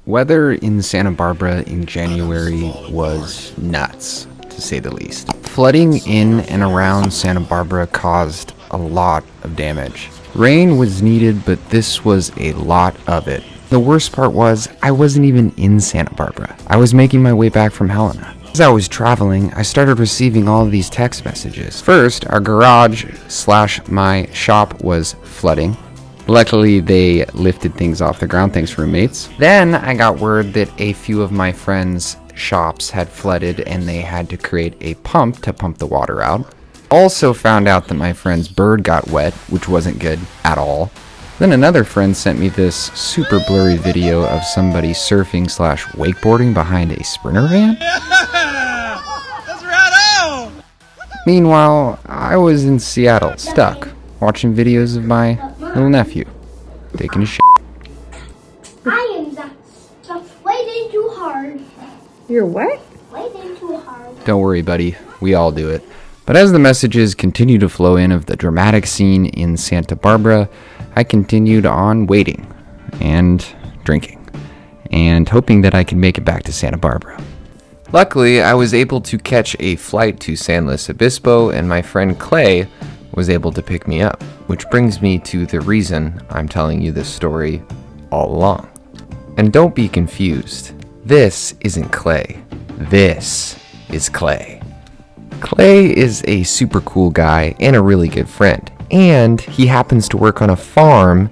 Weather in Santa Barbara in January was nuts, to say the least. Flooding in and around Santa Barbara caused a lot of damage. Rain was needed, but this was a lot of it. The worst part was, I wasn't even in Santa Barbara. I was making my way back from Helena. As I was traveling, I started receiving all of these text messages. First, our garage / my shop was flooding. Luckily, they lifted things off the ground, thanks roommates. Then I got word that a few of my friends' shops had flooded and they had to create a pump to pump the water out. Also found out that my friend's bird got wet, which wasn't good at all. Then another friend sent me this super blurry video of somebody surfing / wakeboarding behind a Sprinter van. Yeah! That's right on! Meanwhile, I was in Seattle, stuck, watching videos of my little nephew taking a shit. I am that's waiting too hard. You're what? Waiting too hard. Don't worry, buddy. We all do it. But as the messages continue to flow in of the dramatic scene in Santa Barbara, I continued on waiting and drinking and hoping that I could make it back to Santa Barbara. Luckily, I was able to catch a flight to San Luis Obispo, and my friend Clay was able to pick me up, which brings me to the reason I'm telling you this story all along. And don't be confused. This isn't Clay. This is Clay. Clay is a super cool guy and a really good friend, and he happens to work on a farm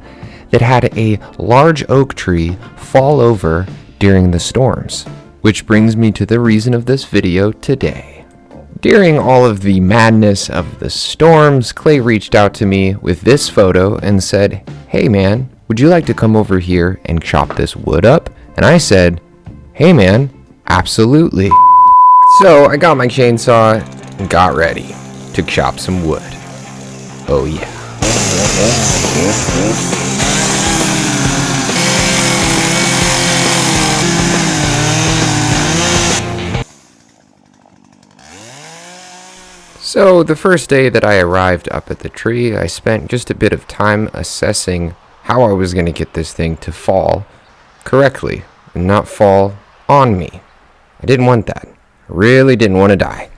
that had a large oak tree fall over during the storms, which brings me to the reason of this video today. During all of the madness of the storms, Clay reached out to me with this photo and said, "Hey man, would you like to come over here and chop this wood up?" And I said, "Hey man, absolutely." So I got my chainsaw and got ready to chop some wood. Oh yeah. So the first day that I arrived up at the tree, I spent just a bit of time assessing how I was going to get this thing to fall correctly and not fall on me. I didn't want that. I really didn't want to die.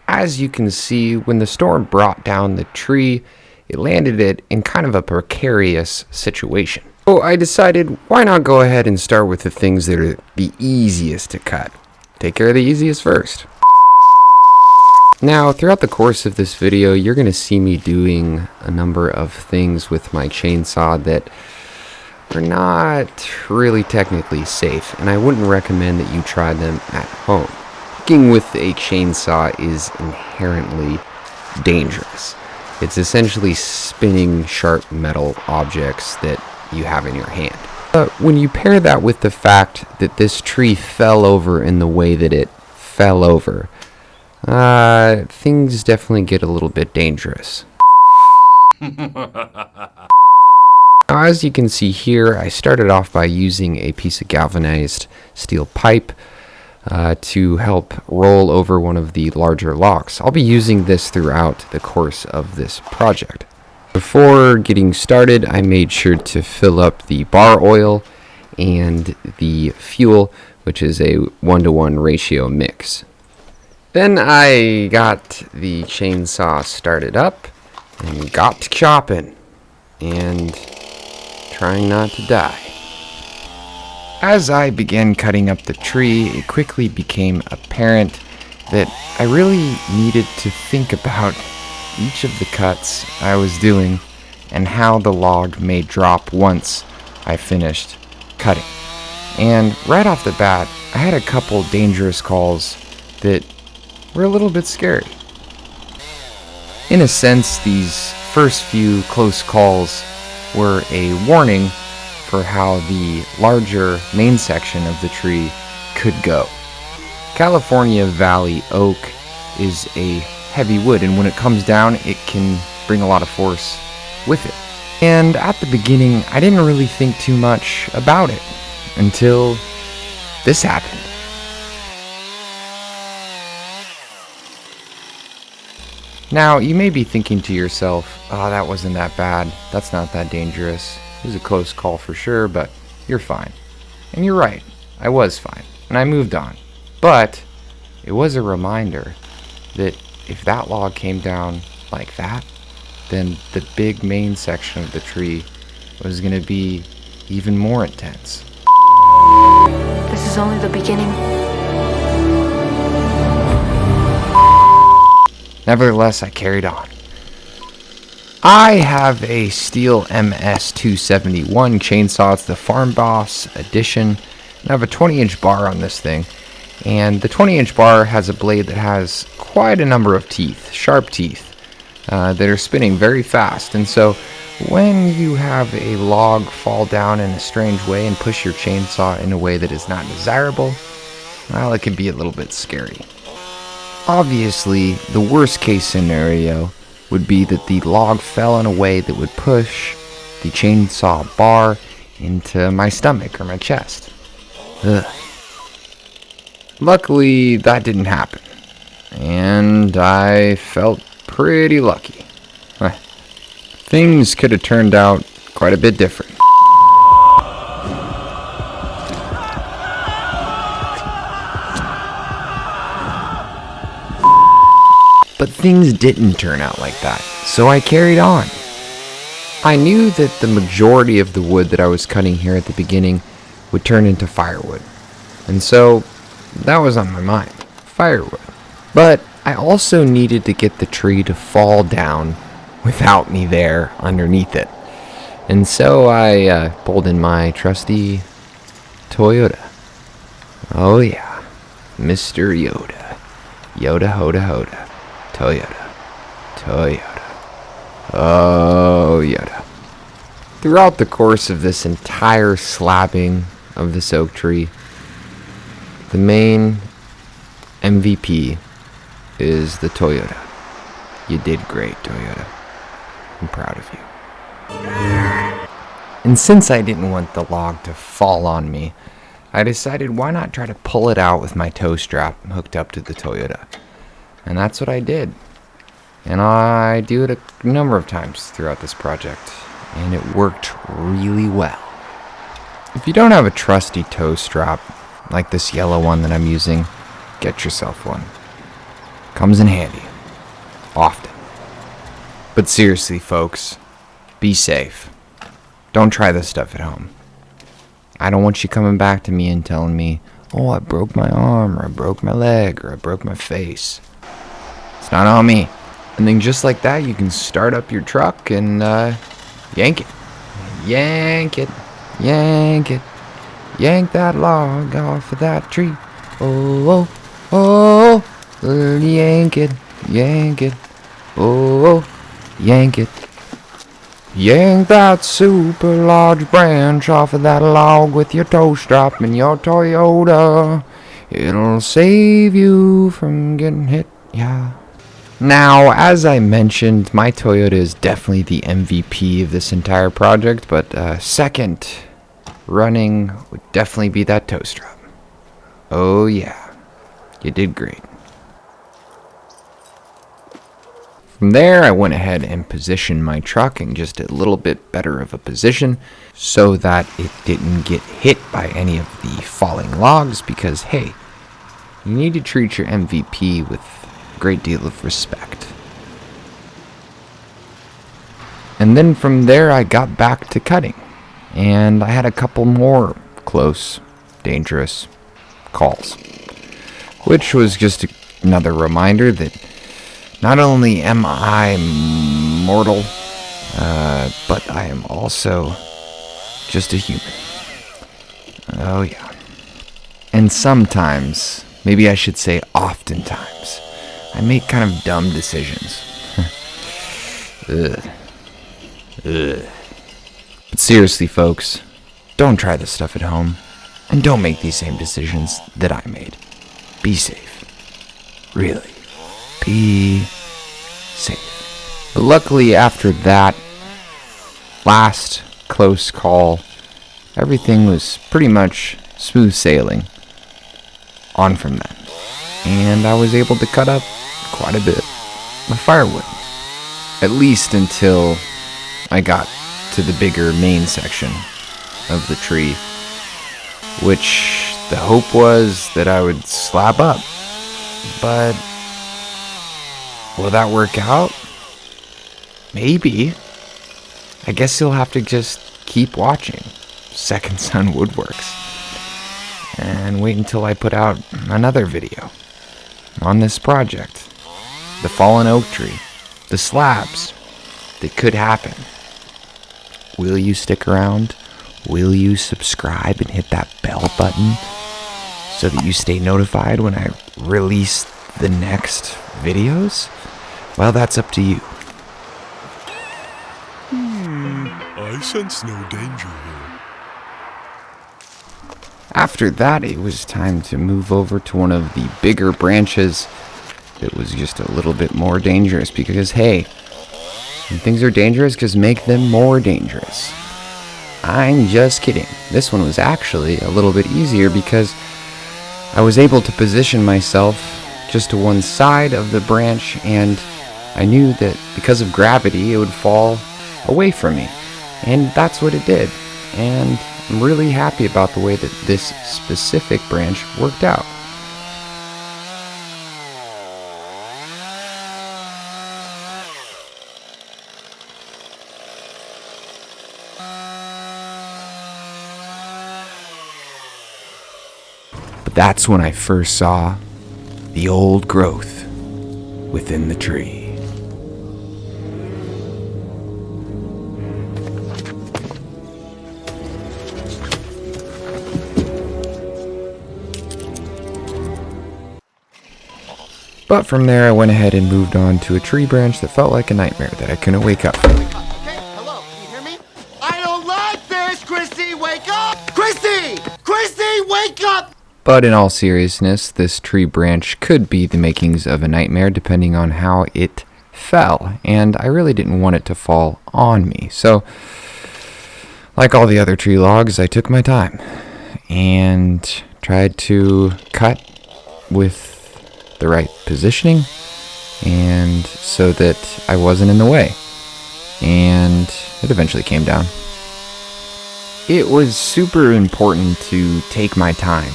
As you can see, when the storm brought down the tree, it landed it in kind of a precarious situation. So I decided, why not go ahead and start with the things that are the easiest to cut? Take care of the easiest first. Now, throughout the course of this video, you're going to see me doing a number of things with my chainsaw that are not really technically safe, and I wouldn't recommend that you try them at home. Working with a chainsaw is inherently dangerous. It's essentially spinning sharp metal objects that you have in your hand. But when you pair that with the fact that this tree fell over in the way that it fell over, things definitely get a little bit dangerous. As you can see here, I started off by using a piece of galvanized steel pipe to help roll over one of the larger locks. I'll be using this throughout the course of this project. Before getting started, I made sure to fill up the bar oil and the fuel, which is a 1-to-1 ratio mix. Then I got the chainsaw started up and got to chopping and trying not to die. As I began cutting up the tree, it quickly became apparent that I really needed to think about each of the cuts I was doing and how the log may drop once I finished cutting. And right off the bat, I had a couple dangerous calls that were a little bit scary. In a sense, these first few close calls were a warning for how the larger main section of the tree could go. California Valley oak is a heavy wood, and when it comes down, it can bring a lot of force with it. And at the beginning, I didn't really think too much about it until this happened. Now, you may be thinking to yourself, oh, that wasn't that bad. That's not that dangerous. It was a close call for sure, but you're fine. And you're right, I was fine, and I moved on. But it was a reminder that if that log came down like that, then the big main section of the tree was going to be even more intense. This is only the beginning. Nevertheless, I carried on. I have a Steel MS-271 chainsaw. It's the Farm Boss edition. And I have a 20-inch bar on this thing. And the 20-inch bar has a blade that has quite a number of teeth, sharp teeth, that are spinning very fast. And so when you have a log fall down in a strange way and push your chainsaw in a way that is not desirable, well, it can be a little bit scary. Obviously, the worst case scenario would be that the log fell in a way that would push the chainsaw bar into my stomach or my chest. Ugh. Luckily, that didn't happen, and I felt pretty lucky. Things could have turned out quite a bit different. But things didn't turn out like that, so I carried on. I knew that the majority of the wood that I was cutting here at the beginning would turn into firewood, and so that was on my mind, firewood. But I also needed to get the tree to fall down without me there underneath it. And so I pulled in my trusty Toyota. Oh yeah, Mr. Yoda. Yoda Hoda Hoda. Toyota. Toyota. Oh, Yoda. Throughout the course of this entire slabbing of this oak tree, the main MVP is the Toyota. You did great, Toyota. I'm proud of you. And since I didn't want the log to fall on me, I decided why not try to pull it out with my tow strap hooked up to the Toyota. And that's what I did. And I do it a number of times throughout this project, and it worked really well. If you don't have a trusty tow strap, like this yellow one that I'm using, get yourself one. Comes in handy. Often. But seriously, folks, be safe. Don't try this stuff at home. I don't want you coming back to me and telling me, oh, I broke my arm, or I broke my leg, or I broke my face. It's not on me. And then just like that, you can start up your truck and yank it. Yank it. Yank it. Yank that log off of that tree. Oh, oh, oh. Yank it. Yank it. Oh, yank it. Yank that super large branch off of that log with your tow strap and your Toyota. It'll save you from getting hit, yeah. Now, as I mentioned, my Toyota is definitely the MVP of this entire project, but second running would definitely be that tow strap. Oh yeah, you did great. From there, I went ahead and positioned my truck in just a little bit better of a position so that it didn't get hit by any of the falling logs because, hey, you need to treat your MVP with a great deal of respect. And then from there, I got back to cutting, and I had a couple more close, dangerous calls, which was just another reminder that not only am I mortal, but I am also just a human. Oh yeah. And sometimes, maybe I should say oftentimes, I make kind of dumb decisions. Ugh. Ugh. But seriously, folks, don't try this stuff at home, and don't make these same decisions that I made. Be safe. Really. Be safe. But luckily, after that last close call, everything was pretty much smooth sailing on from that. And I was able to cut up quite a bit of firewood. At least until I got to the bigger main section of the tree. which the hope was that I would slab up. But will that work out? Maybe. I guess you'll have to just keep watching Second Son Woodworks and wait until I put out another video on this project. The fallen oak tree, the slabs that could happen. Will you stick around? Will you subscribe and hit that bell button so that you stay notified when I release the next videos? Well, that's up to you. I sense no danger here. After that, it was time to move over to one of the bigger branches that was just a little bit more dangerous because, hey, when things are dangerous, just make them more dangerous. I'm just kidding. This one was actually a little bit easier because I was able to position myself just to one side of the branch, and I knew that because of gravity it would fall away from me, and that's what it did. And I'm really happy about the way that this specific branch worked out. But that's when I first saw the old growth within the tree. But from there I went ahead and moved on to a tree branch that felt like a nightmare that I couldn't wake up from. Okay, hello, can you hear me? I don't like this! Christy, wake up! Christy! Christy, wake up! But in all seriousness, this tree branch could be the makings of a nightmare depending on how it fell, and I really didn't want it to fall on me. So, like all the other tree logs, I took my time and tried to cut with the right positioning and so that I wasn't in the way, and it eventually came down. It was super important to take my time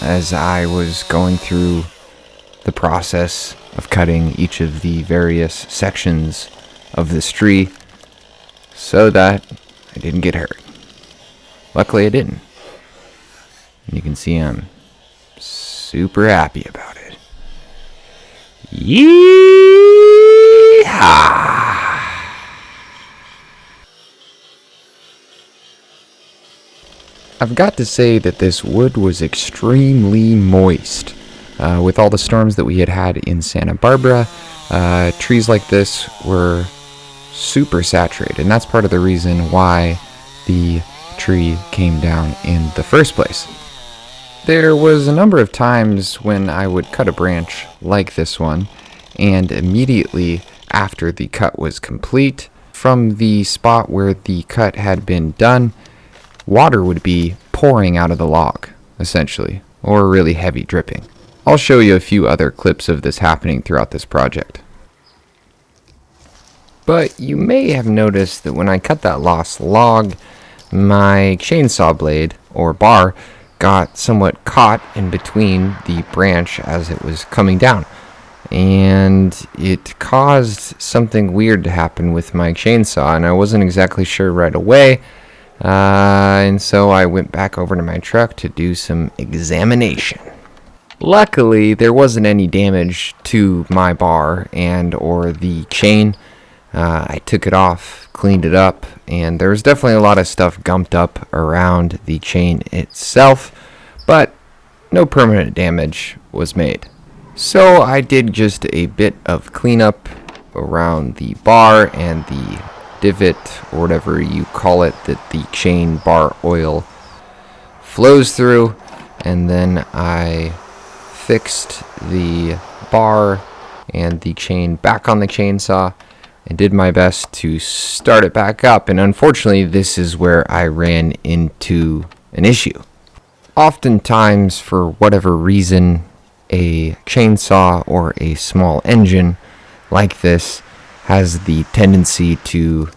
as I was going through the process of cutting each of the various sections of this tree so that I didn't get hurt. Luckily I didn't. You can see I'm super happy about it. Yeehaw! I've got to say that this wood was extremely moist. With all the storms that we had had in Santa Barbara, trees like this were super saturated, and that's part of the reason why the tree came down in the first place. There was a number of times when I would cut a branch like this one, and immediately after the cut was complete, from the spot where the cut had been done, water would be pouring out of the log, essentially, or really heavy dripping. I'll show you a few other clips of this happening throughout this project. But you may have noticed that when I cut that lost log, my chainsaw blade, or bar, got somewhat caught in between the branch as it was coming down, and it caused something weird to happen with my chainsaw, and I wasn't exactly sure right away, and so I went back over to my truck to do some examination. Luckily, there wasn't any damage to my bar and or the chain. I took it off, cleaned it up, and there was definitely a lot of stuff gumped up around the chain itself, but no permanent damage was made. So I did just a bit of cleanup around the bar and the divot, or whatever you call it, that the chain bar oil flows through, and then I fixed the bar and the chain back on the chainsaw and did my best to start it back up, and unfortunately this is where I ran into an issue. Oftentimes, for whatever reason, a chainsaw or a small engine like this has the tendency to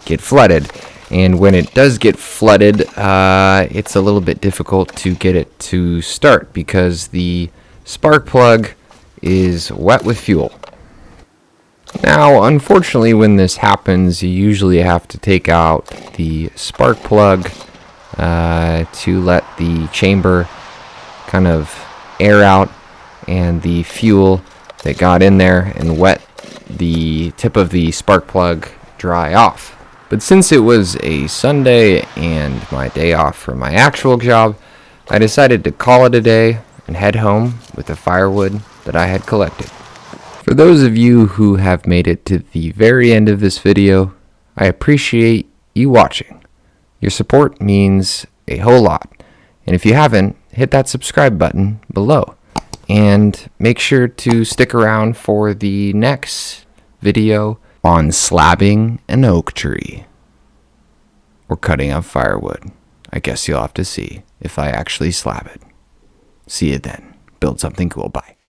get flooded, And when it does get flooded, it's a little bit difficult to get it to start because the spark plug is wet with fuel. Now, unfortunately, when this happens, you usually have to take out the spark plug to let the chamber kind of air out and the fuel that got in there and wet the tip of the spark plug dry off. But since it was a Sunday and my day off from my actual job, I decided to call it a day and head home with the firewood that I had collected. For those of you who have made it to the very end of this video, I appreciate you watching. Your support means a whole lot. And if you haven't, hit that subscribe button below. And make sure to stick around for the next video on slabbing an oak tree. Or cutting up firewood. I guess you'll have to see if I actually slab it. See you then. Build something cool. Bye.